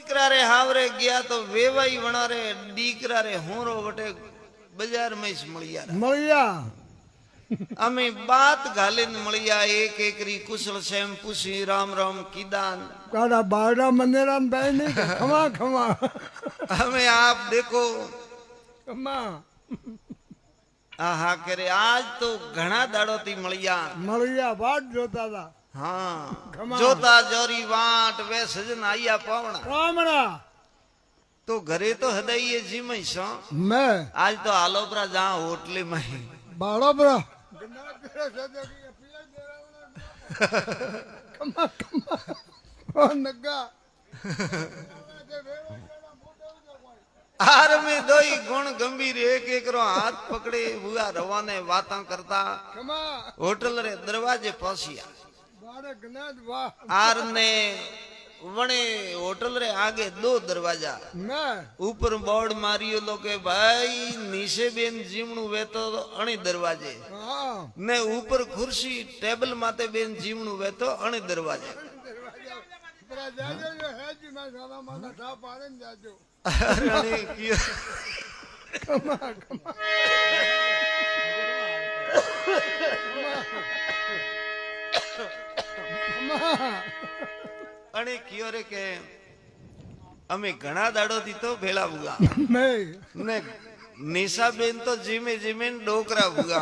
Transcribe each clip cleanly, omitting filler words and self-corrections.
દીકરા રે હાવરે ગયા તો વેવાઈ વણારે દીકરા રે હોરો વટે બજાર માં જ મળ્યા અમે બાત ઘાલીને મળ્યા એક એકરી કુશળ સેમ પૂછી રામ રામ કીદાન કાડા બારડા મંદિરામ ભાઈ ને ખમા ખમા અમે આપ દેખો ખમા હા કરે આજ તો ઘણા દાડોથી મળ્યા વાટ જોતા હતા હા જોતા જોરી વાટ વે સજન આયા પાવણા તો ઘરે તો હદાઈએ જીમઈ છો મેં આજ તો આલોપરા જા હોટલે માં બાળોપરા आर में दोई गुण गंभीर एक एक रो हाथ पकड़े हुआ रवाने बातां करता होटल रे दरवाजे पहुंचिया आर ने वणे होटल रे आगे दो दरवाजा ऊपर बोर्ड मारियो लो के भाई नीचे बेन जीवणु वेतो अणी दरवाजे ने ऊपर खुर्सी टेबल माते बेन जीवणु वेतो अणी दरवाजे अरे कियो अने कियो रे के अमे घणा दाड़ो थी तो भेला हुआ ने निशा बेन तो जीमे जीमे डोकरा हुआ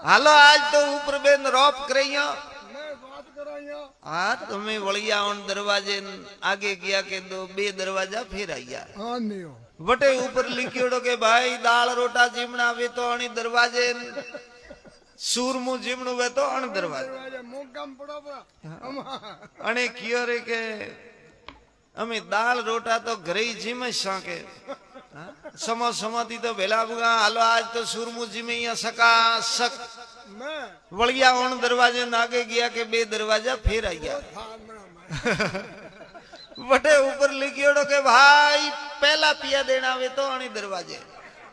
हालो आज तो ऊपर बेन रोप करैया हाँ तुम्हें वलिया उन दरवाजे आगे गया के दो बे दरवाजा फिर आया वटे ऊपर लिखियोड़ो के भाई दाल रोटा जीमना वे तो अणी दरवाजे सूरमु जीमणु वे तो अण दरवाजे अणे कियो रे के अमे दाल रोटा तो घरे ही जीमे साके समो समाती तो भेला बुगा हालो आज तो सूरमु जीमे या सका सक वलिया उन दरवाजे आगे गया के बे दरवाजा फिर आया वटे ऊपर लिखियोड़ो के भाई पहला पिया देना वे तो अणी दरवाजे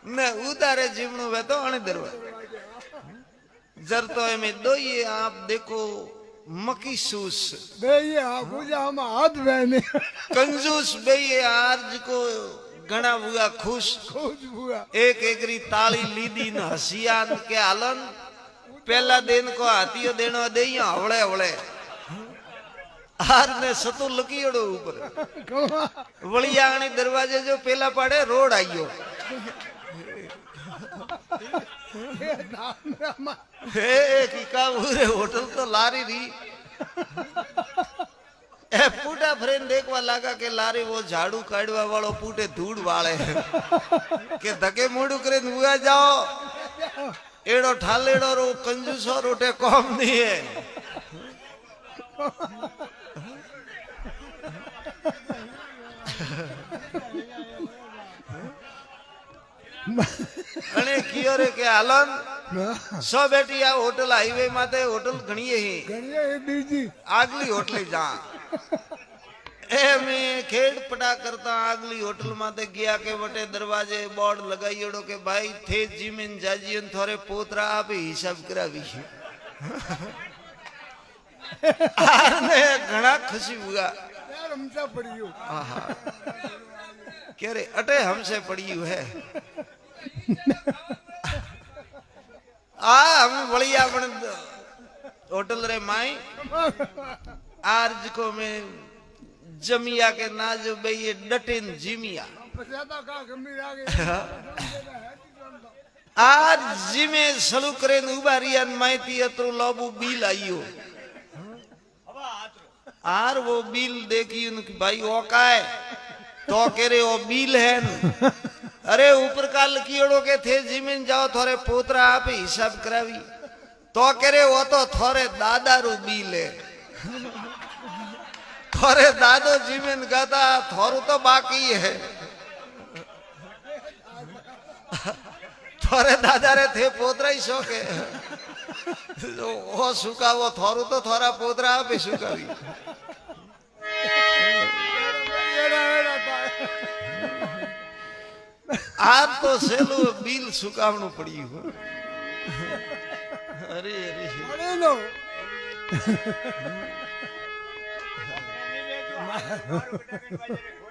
न उतारे जीवणु वे तो अणी दरवाजे जर तो में दो ये आप देखो मकी सूस बे ये हम हाथ बहने कंजूस बे ये आज को घना हुआ खुश हुआ एक एकरी ताली लीदी न हसियान के आलन पहला दिन को हाथियो देनो दे हवड़े हवड़े हार ने सतु लकीड़ो ऊपर वलियाणी दरवाजे जो पहला पाड़े रोड आइयो हे की का पूरे होटल तो लारी री ए पूटा फ्रेंड देखवा लगा के लारी वो झाड़ू काढ़वा वालो पूटे धूड़ वाले के धके मुड़ू करे हुआ जाओ एड़ो ठालेड़ो रो कंजूसो रोटे कौम नहीं है अने कियो रे के आलन सो बेटी आ होटल हाईवे माते होटल घणीए ही बीजी आगली होटल जा ए में खेड़ पटा करता आगली होटल माते गया के वटे दरवाजे बोर्ड लगाईड़ो के भाई थे जीमेन जाजीन थोरे पोतरा आप हिसाब करावी आने घणा खुशी हुआ यार हमसे पड़ियो कह रे अटे हमसे पड़ियो है हम बलिया बन होटल रे माई आर्ज को में जमिया के नाजो बे ये डटेन जिमिया आज जिमे सलू करे उबारियन माइती अतरो लोबू बिल आइयो आर वो बिल देखी उनकी भाई ओकाए तो कह रहे वो बिल है अरे ऊपर का लकीड़ो के थे जिमीन जाओ थोड़े पोतरा आप हिसाब करावी तो कह रहे वो तो थोड़े दादा रू बिल है थोड़े दादो जिमीन गाता थोड़ू तो बाकी है थोड़े दादा रे थे पोतरा ही शौक है वो सुखा वो थोड़ू तो थोड़ा पोतरा आप ही सुखावी आज तो सेलो बिल सुकावनु पड़ी हो अरे अरे लो